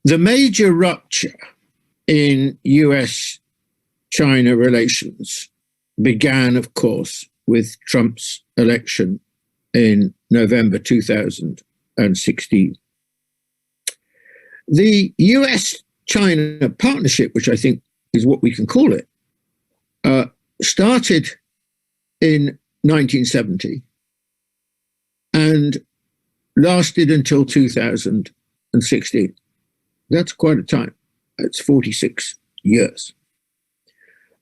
The major rupture in US-China relations began, of course, with Trump's election in November 2016. The US-China partnership, which I think is what we can call it, started in 1970 and lasted until 2016. That's quite a time. It's 46 years.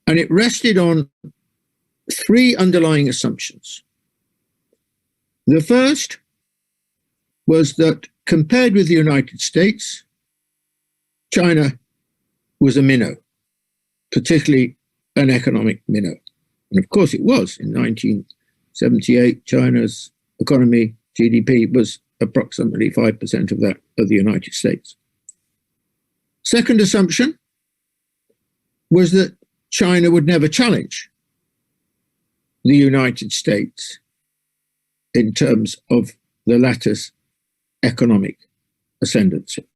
And it rested on three underlying assumptions. The first was that compared with the United States, China was a minnow, particularly an economic minnow. And of course it was. In 1978, China's economy, GDP, was approximately 5% of that of the United States. Second assumption was that China would never challenge the United States in terms of the latter's economic ascendancy.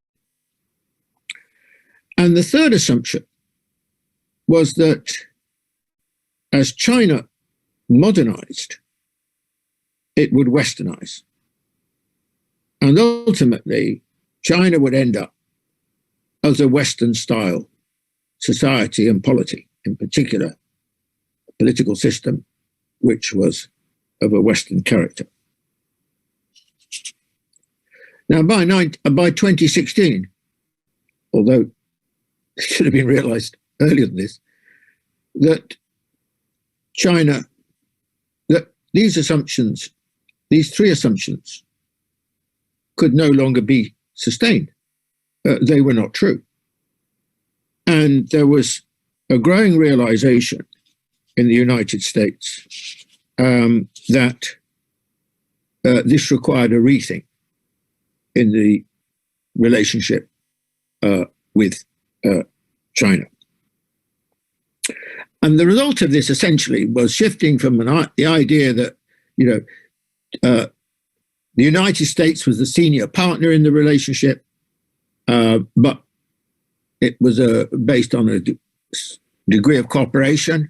And the third assumption was that as China modernized, it would westernize. And ultimately, China would end up as a Western-style society and polity, in particular, a political system which was of a Western character. Now, by 2016, although it should have been realized earlier than this, that China, that these assumptions, these three assumptions, could no longer be sustained. They were not true. And there was a growing realization in the United States that this required a rethink in the relationship with China. And the result of this essentially was shifting from the idea that, the United States was the senior partner in the relationship, but it was based on a degree of cooperation,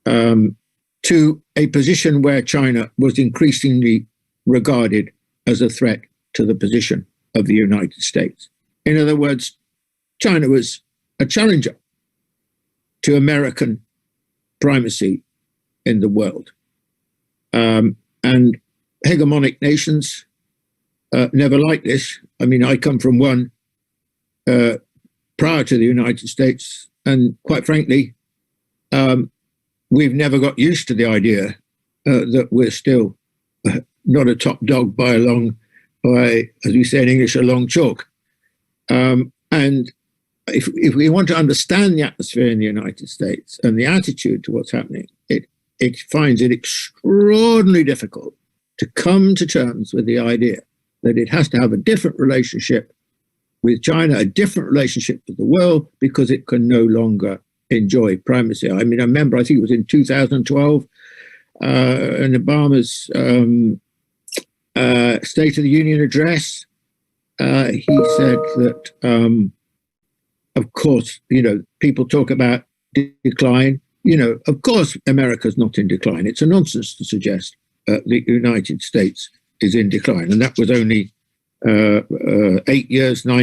to a position where China was increasingly regarded as a threat to the position of the United States. In other words, China was a challenger to American primacy in the world. And hegemonic nations never liked this. I mean, I come from one prior to the United States, and quite frankly, we've never got used to the idea that we're still not a top dog by, as we say in English, a long chalk. And if we want to understand the atmosphere in the United States and the attitude to what's happening, it finds it extraordinarily difficult to come to terms with the idea that it has to have a different relationship with China, a different relationship with the world, because it can no longer enjoy primacy. I mean, I remember, I think it was in 2012, in Obama's State of the Union address, he said that, of course, people talk about decline. Of course, America's not in decline. It's a nonsense to suggest the United States is in decline. And that was only 9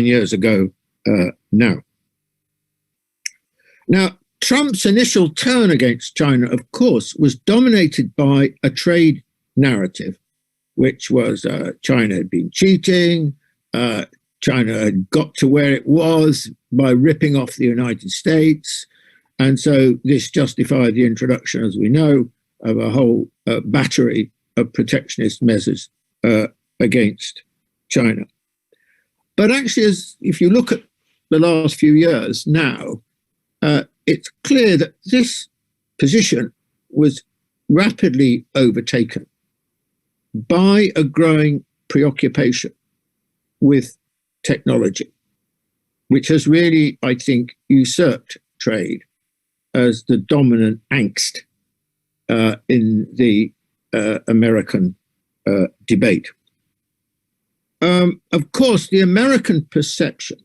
years ago now. Now, Trump's initial turn against China, of course, was dominated by a trade narrative, which was China had been cheating, China had got to where it was by ripping off the United States. And so this justified the introduction, as we know, of a whole battery of protectionist measures against China. But actually, if you look at the last few years now, it's clear that this position was rapidly overtaken by a growing preoccupation with technology, which has really, I think, usurped trade as the dominant angst in the American debate. Of course, the American perception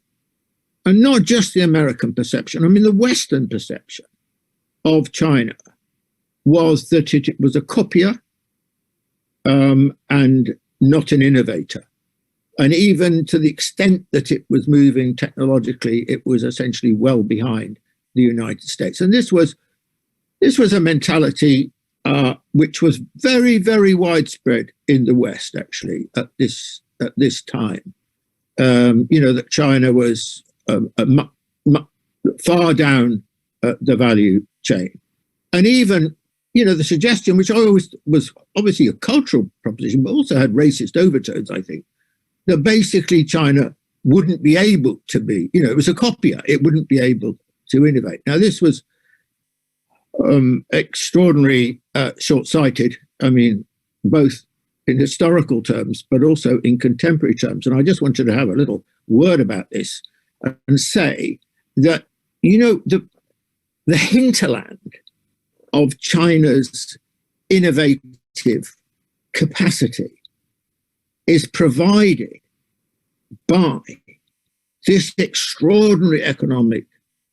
and not just the American perception, I mean, the Western perception of China was that it was a copier and not an innovator. And even to the extent that it was moving technologically, it was essentially well behind the United States. And this was a mentality which was very, very widespread in the West, actually, at this time. That China was far down the value chain. And even, the suggestion, which always was obviously a cultural proposition, but also had racist overtones, I think, that basically China wouldn't be able to be, it was a copier, it wouldn't be able to innovate. Now, this was extraordinarily short-sighted, I mean, both in historical terms, but also in contemporary terms. And I just wanted to have a little word about this and say that, the hinterland of China's innovative capacity is provided by this extraordinary economic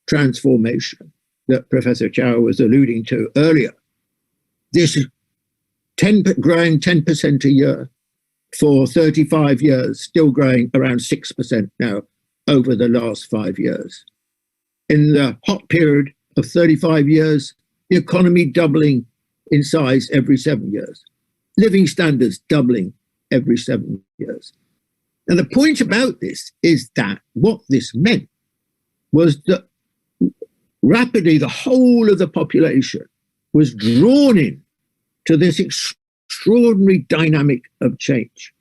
transformation that Professor Chow was alluding to earlier. This growing 10% a year for 35 years, still growing around 6% now over the last 5 years. In the hot period of 35 years, the economy doubling in size every 7 years, living standards doubling every 7 years. And the point about this is that what this meant was that rapidly the whole of the population was drawn in to this extraordinary dynamic of change.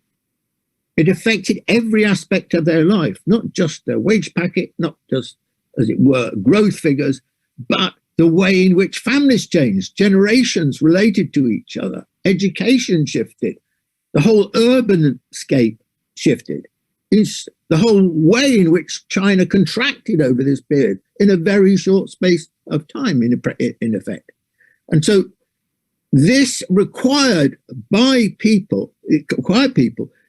It affected every aspect of their life, not just their wage packet, not just, as it were, growth figures, but the way in which families changed, generations related to each other, education shifted, the whole urban scape shifted. It's the whole way in which China contracted over this period in a very short space of time, in effect. And so this required people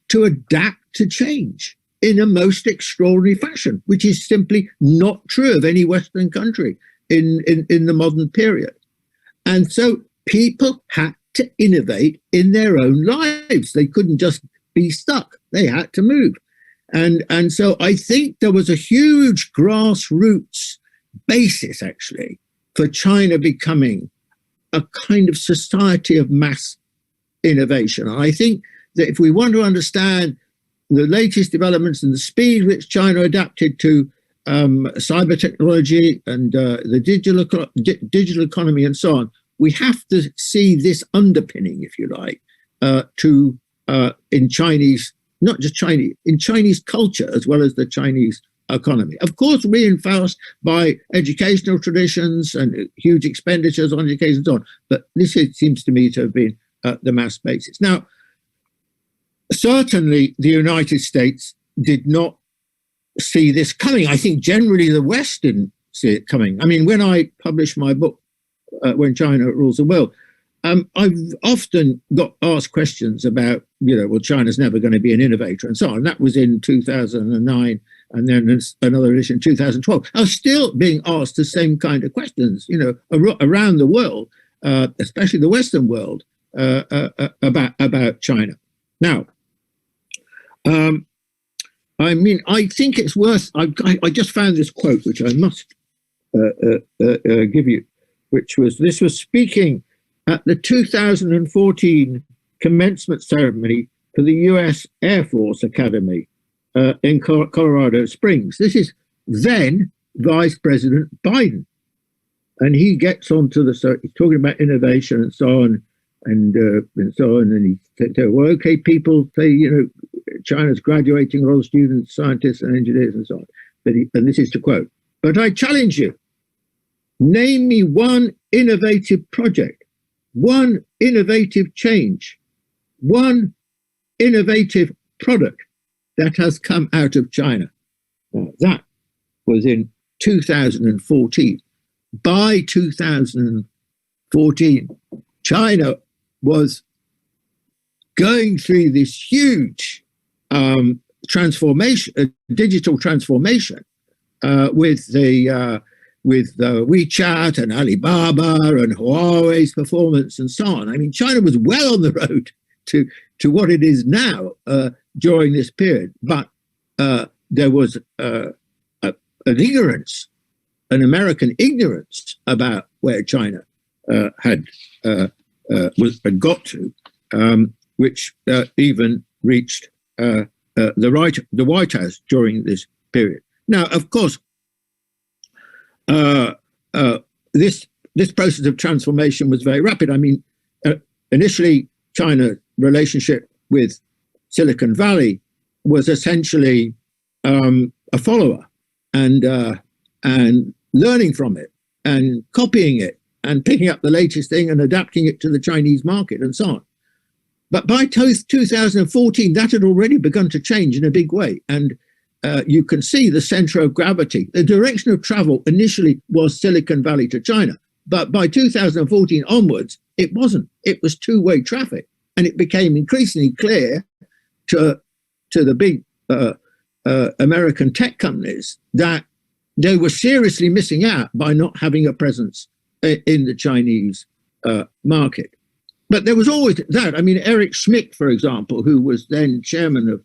to adapt to change in a most extraordinary fashion, which is simply not true of any Western country in the modern period. And so people had to innovate in their own lives. They couldn't just be stuck. They had to move. And so I think there was a huge grassroots basis, actually, for China becoming a kind of society of mass innovation. And I think that if we want to understand the latest developments and the speed which China adapted to cyber technology and the digital economy and so on, we have to see this underpinning, if you like, in Chinese, not just Chinese, in Chinese culture as well as the Chinese economy. Of course, reinforced by educational traditions and huge expenditures on education and so on. But this seems to me to have been the mass basis. Now, certainly the United States did not see this coming. I think generally the West didn't see it coming. I mean, when I published my book, When China Rules the World, I've often got asked questions about, well, China's never going to be an innovator and so on. That was in 2009, and then another edition in 2012. I was still being asked the same kind of questions, around the world, especially the Western world, about China. Now, I mean, I think it's worth. I just found this quote, which I must give you, which was speaking at the 2014 commencement ceremony for the U.S. Air Force Academy in Colorado Springs. This is then Vice President Biden. And he gets onto he's talking about innovation and so on, and so on. And he said, well, okay, people say, China's graduating a lot of students, scientists and engineers and so on. And this is to quote, "But I challenge you, name me one innovative project, one innovative change, one innovative product that has come out of China." Now, that was in 2014. By 2014, China was going through this huge transformation, digital transformation, with WeChat and Alibaba and Huawei's performance and so on. I mean, China was well on the road to what it is now during this period, but there was an ignorance, an American ignorance about where China had got to, which even reached the White House during this period. Now, of course, this process of transformation was very rapid. I mean, initially, China's relationship with Silicon Valley was essentially a follower and learning from it and copying it and picking up the latest thing and adapting it to the Chinese market and so on. But by 2014, that had already begun to change in a big way. And you can see the center of gravity. The direction of travel initially was Silicon Valley to China. But by 2014 onwards, it wasn't. It was two-way traffic. And it became increasingly clear to the big American tech companies that they were seriously missing out by not having a presence in the Chinese market. But there was always that. I mean, Eric Schmidt, for example, who was then chairman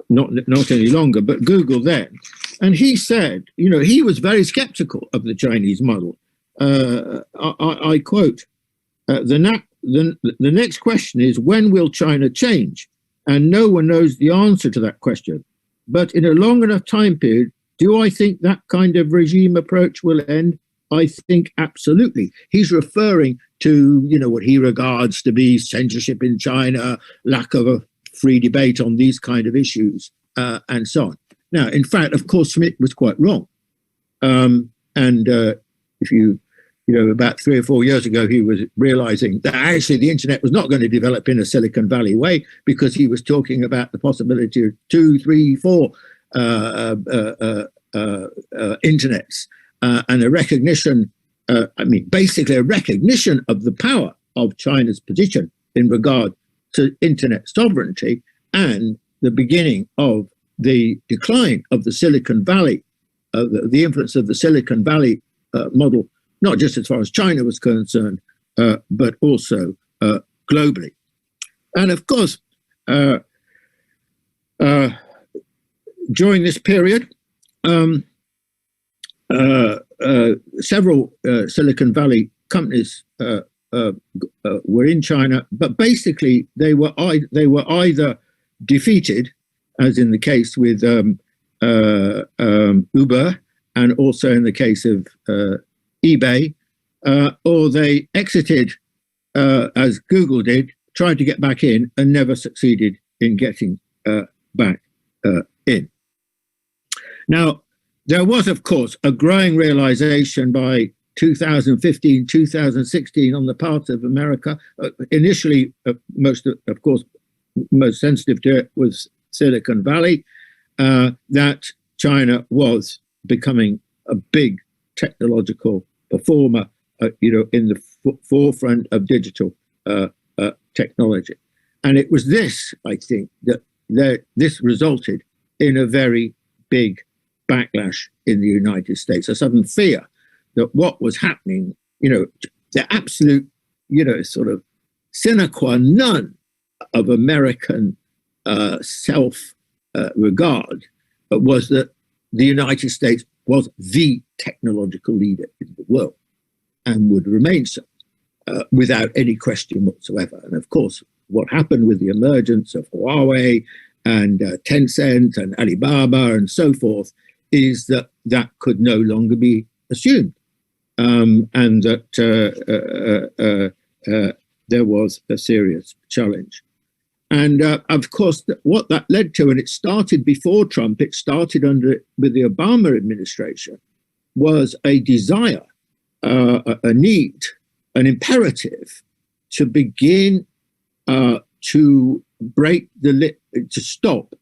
not any longer, but Google then, and he said, you know, he was very skeptical of the Chinese model. I quote, the next question is, when will China change? And no one knows the answer to that question. But in a long enough time period, do I think that kind of regime approach will end? I think absolutely. He's referring to, you know, what he regards to be censorship in China, lack of a free debate on these kind of issues, and so on. Now, in fact, of course, Schmidt was quite wrong. If you know, about 3 or 4 years ago, he was realizing that actually the internet was not going to develop in a Silicon Valley way, because he was talking about the possibility of 2, 3, 4 internets and a recognition, basically a recognition of the power of China's position in regard to internet sovereignty, and the beginning of the decline of the Silicon Valley, the influence of the Silicon Valley model, not just as far as China was concerned, but also globally. And of course, during this period, several Silicon Valley companies were in China, but basically they were either defeated, as in the case with Uber, and also in the case of eBay, or they exited, as Google did, tried to get back in and never succeeded in getting back in. Now, there was, of course, a growing realization by 2015, 2016 on the part of America. Initially, most sensitive to it was Silicon Valley, that China was becoming a big technological performer, in the forefront of digital technology. And it was this, I think, that this resulted in a very big backlash in the United States, a sudden fear that what was happening, the absolute, sort of sine qua non of American self-regard was that the United States was the technological leader in the world and would remain so without any question whatsoever. And of course, what happened with the emergence of Huawei and Tencent and Alibaba and so forth is that that could no longer be assumed, and that there was a serious challenge. And of course, what that led to, and it started before Trump, it started with the Obama administration, was a desire, a need, an imperative to begin to break to stop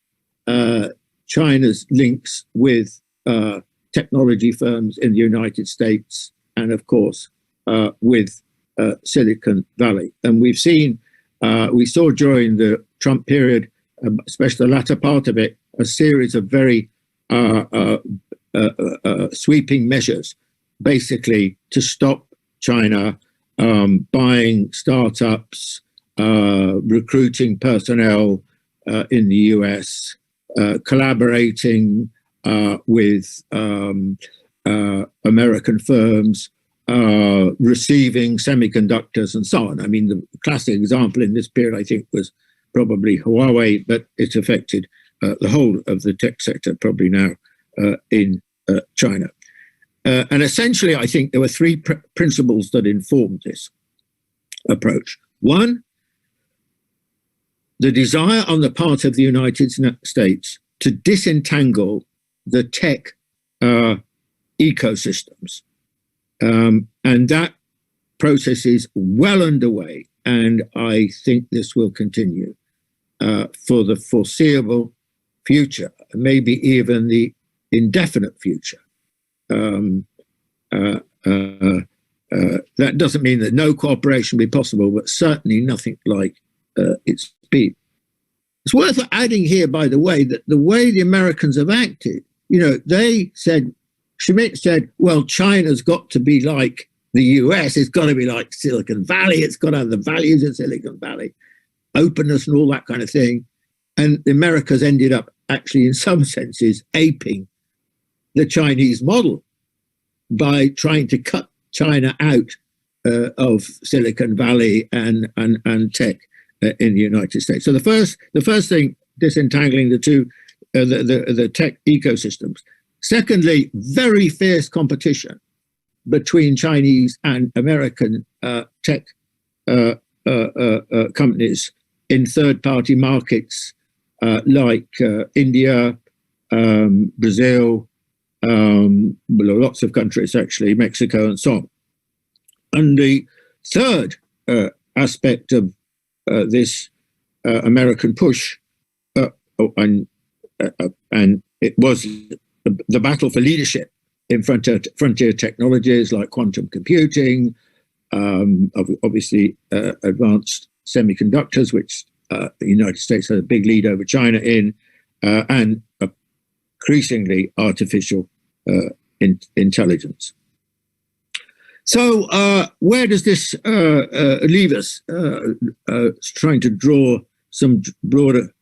China's links with technology firms in the United States, and of course with Silicon Valley. And we saw during the Trump period especially the latter part of it, a series of very sweeping measures, basically to stop China buying startups, recruiting personnel in the US, collaborating with American firms, receiving semiconductors and so on. I mean, the classic example in this period, I think, was probably Huawei, but it affected the whole of the tech sector probably now in China. And essentially, I think there were three principles that informed this approach. One, the desire on the part of the United States to disentangle the tech ecosystems. And that process is well underway, and I think this will continue for the foreseeable future, maybe even the indefinite future. That doesn't mean that no cooperation will be possible, but certainly nothing like its speed. It's worth adding here, by the way, that the way the Americans have acted, they said, Schmidt said, well, China's got to be like the US, it's got to be like Silicon Valley, it's got to have the values of Silicon Valley, openness and all that kind of thing. And the Americas ended up actually, in some senses, aping the Chinese model by trying to cut China out of Silicon Valley and tech in the United States. So the first thing, disentangling the two, the tech ecosystems. Secondly, very fierce competition between Chinese and American tech companies in third-party markets like India, Brazil, lots of countries actually, Mexico and so on. And the third aspect of this American push, and it was the battle for leadership in frontier technologies like quantum computing, obviously advanced semiconductors, which the United States has a big lead over China in, and increasingly artificial intelligence. So where does this leave us? Trying to draw some broader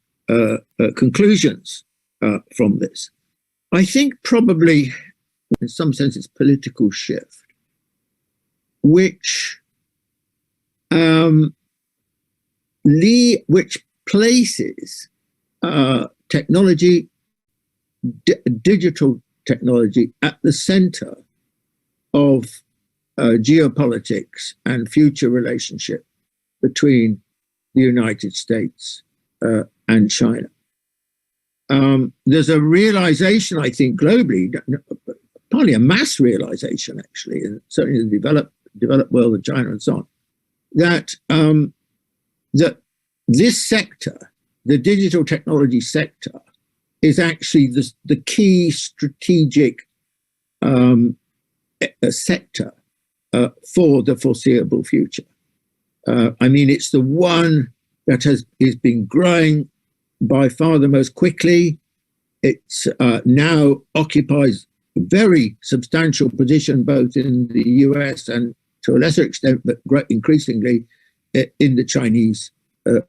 conclusions from this. I think probably, in some sense, it's political shift, which places technology, digital technology, at the center of geopolitics and future relationship between the United States and China. There's a realization, I think, globally, partly a mass realization, actually, and certainly in the developed world of China and so on, that that this sector, the digital technology sector, is actually the key strategic sector for the foreseeable future. I mean, it's the one that is been growing by far the most quickly. It's now occupies a very substantial position both in the US and, to a lesser extent, but increasingly, in the Chinese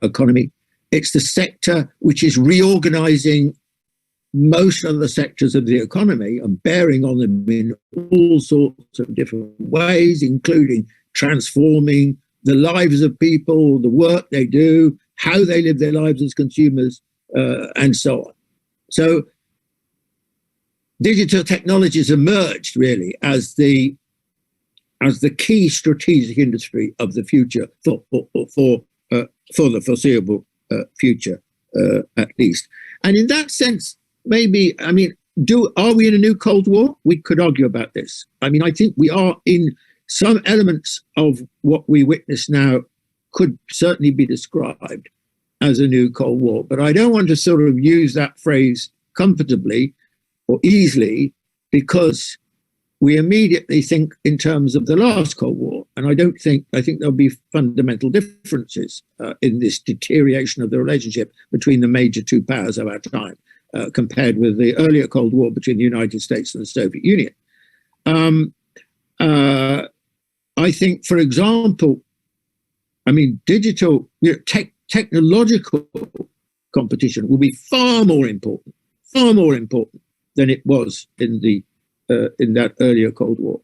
economy. It's the sector which is reorganizing most of the sectors of the economy and bearing on them in all sorts of different ways, including transforming the lives of people, the work they do, how they live their lives as consumers, and so on. So digital technologies emerged really as the key strategic industry of the future for the foreseeable future, at least. And in that sense, maybe, I mean, are we in a new Cold War? We could argue about this. I mean, I think we are in some elements of what we witness now could certainly be described as a new Cold War. But I don't want to sort of use that phrase comfortably or easily, because we immediately think in terms of the last Cold War. And I think there'll be fundamental differences in this deterioration of the relationship between the major two powers of our time compared with the earlier Cold War between the United States and the Soviet Union. I think, for example, digital, technological competition will be far more important than it was in that earlier Cold War.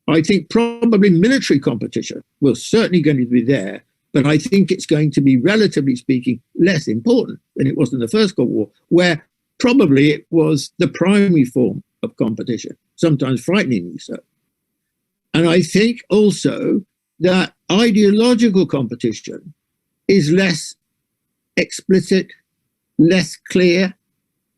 I think probably military competition will certainly going to be there, but I think it's going to be, relatively speaking, less important than it was in the first Cold War, where probably it was the primary form of competition, sometimes frighteningly so. And I think also that ideological competition is less explicit, less clear,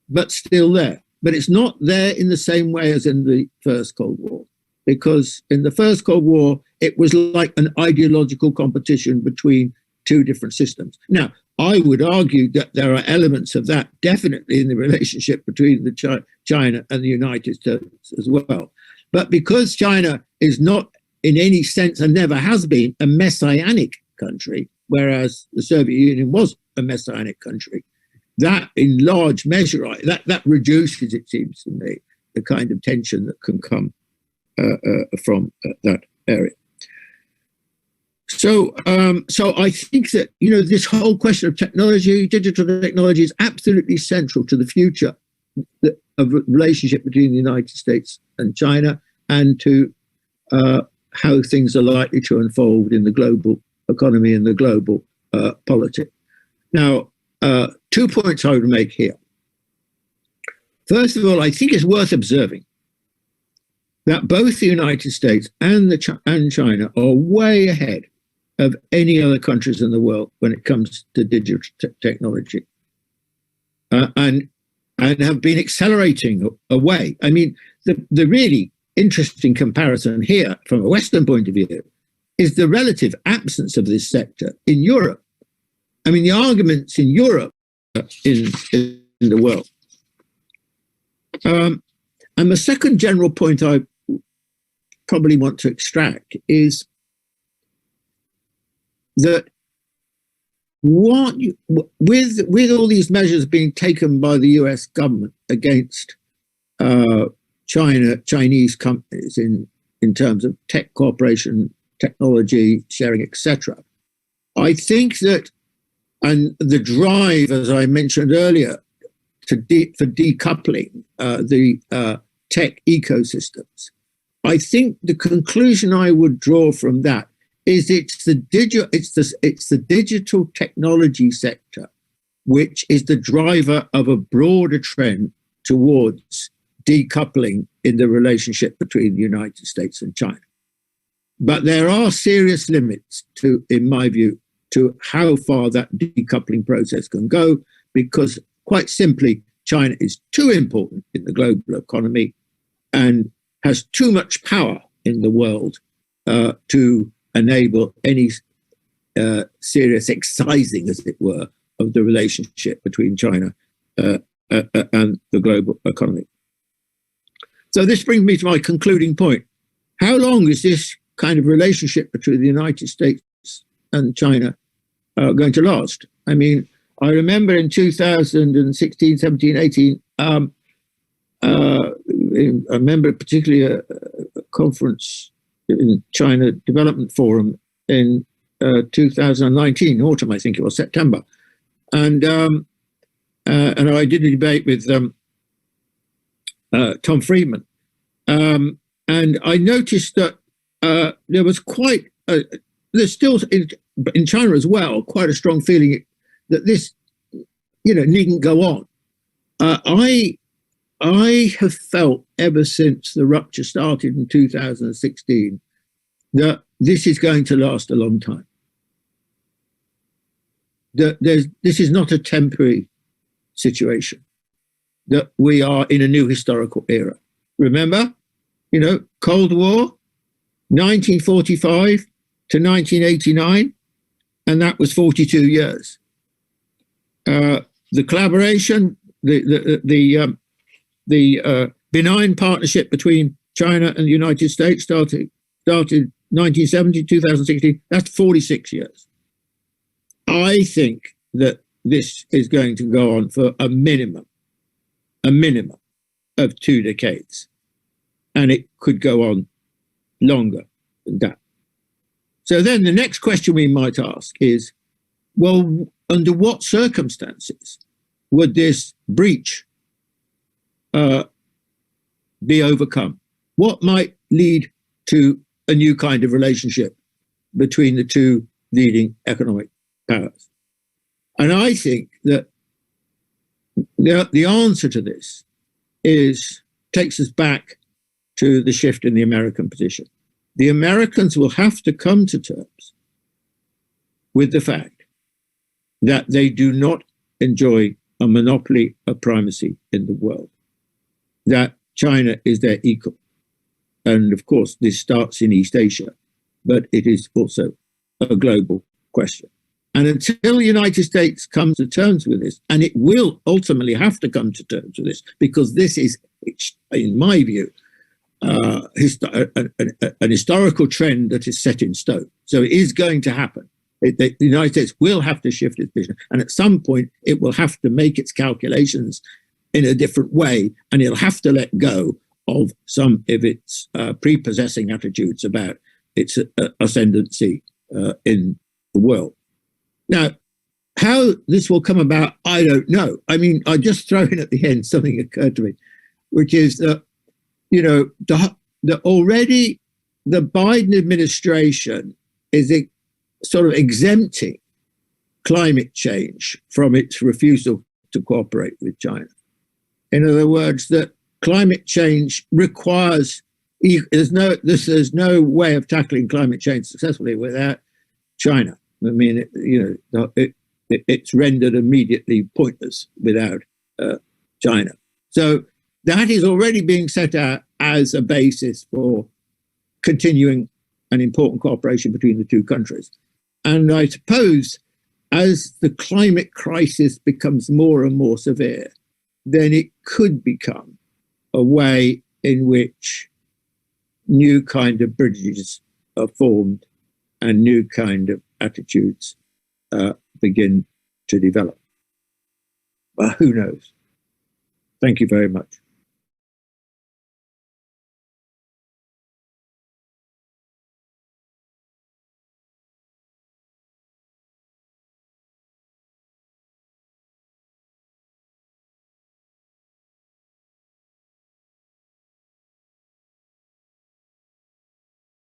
but still there. But it's not there in the same way as in the first Cold War, because in the first Cold War, it was like an ideological competition between two different systems. Now, I would argue that there are elements of that definitely in the relationship between China and the United States as well. But because China is not in any sense, and never has been, a messianic country, whereas the Soviet Union was a messianic country, that in large measure, that reduces, it seems to me, the kind of tension that can come from that area. So I think that, this whole question of technology, digital technology, is absolutely central to the future of relationship between the United States and China, and to how things are likely to unfold in the global economy and the global politics. Now, 2 points I would make here. First of all, I think it's worth observing that both the United States and China are way ahead of any other countries in the world when it comes to digital technology, and have been accelerating away. I mean, the really interesting comparison here from a Western point of view is the relative absence of this sector in Europe. I mean, the arguments in Europe in the world. And the second general point I probably want to extract is that with all these measures being taken by the US government against Chinese companies in terms of tech cooperation, technology sharing, etc., I think that, and the drive, as I mentioned earlier, for decoupling the tech ecosystems, I think the conclusion I would draw from that is it's the digital technology sector which is the driver of a broader trend towards decoupling in the relationship between the United States and China. But there are serious limits to, in my view, to how far that decoupling process can go, because quite simply, China is too important in the global economy and has too much power in the world to enable any serious excising, as it were, of the relationship between China and the global economy. So this brings me to my concluding point. How long is this kind of relationship between the United States and China going to last? I mean, I remember in 2016, 17, 18, I remember particularly a conference in China Development Forum in 2019, autumn, I think it was, September. And I did a debate with Tom Friedman. And I noticed that there was there's still in China as well, quite a strong feeling that this, needn't go on. I have felt ever since the rupture started in 2016 that this is going to last a long time. This is not a temporary situation, that we are in a new historical era. Remember, Cold War, 1945 to 1989, and that was 42 years. The collaboration, the benign partnership between China and the United States started 1970, 2016, that's 46 years. I think that this is going to go on for a minimum of 2 decades. And it could go on longer than that. So then the next question we might ask is, well, under what circumstances would this breach be overcome? What might lead to a new kind of relationship between the two leading economic powers? And I think that the answer to this takes us back to the shift in the American position. The Americans will have to come to terms with the fact that they do not enjoy a monopoly of primacy in the world, that China is their equal. And of course, this starts in East Asia, but it is also a global question. And until the United States comes to terms with this, and it will ultimately have to come to terms with this, because this is, in my view, an historical trend that is set in stone. So it is going to happen. The United States will have to shift its position. And at some point, it will have to make its calculations in a different way, and it'll have to let go of some of its prepossessing attitudes about its ascendancy in the world. Now, how this will come about, I don't know. I mean, I just throw in at the end something occurred to me, which is that, you know, already the Biden administration is sort of exempting climate change from its refusal to cooperate with China. In other words, that climate change requires, there's no way of tackling climate change successfully without China. I mean, it's rendered immediately pointless without China. So that is already being set out as a basis for continuing an important cooperation between the two countries. And I suppose as the climate crisis becomes more and more severe, then it could become a way in which new kind of bridges are formed and new kind of attitudes begin to develop. But who knows? Thank you very much.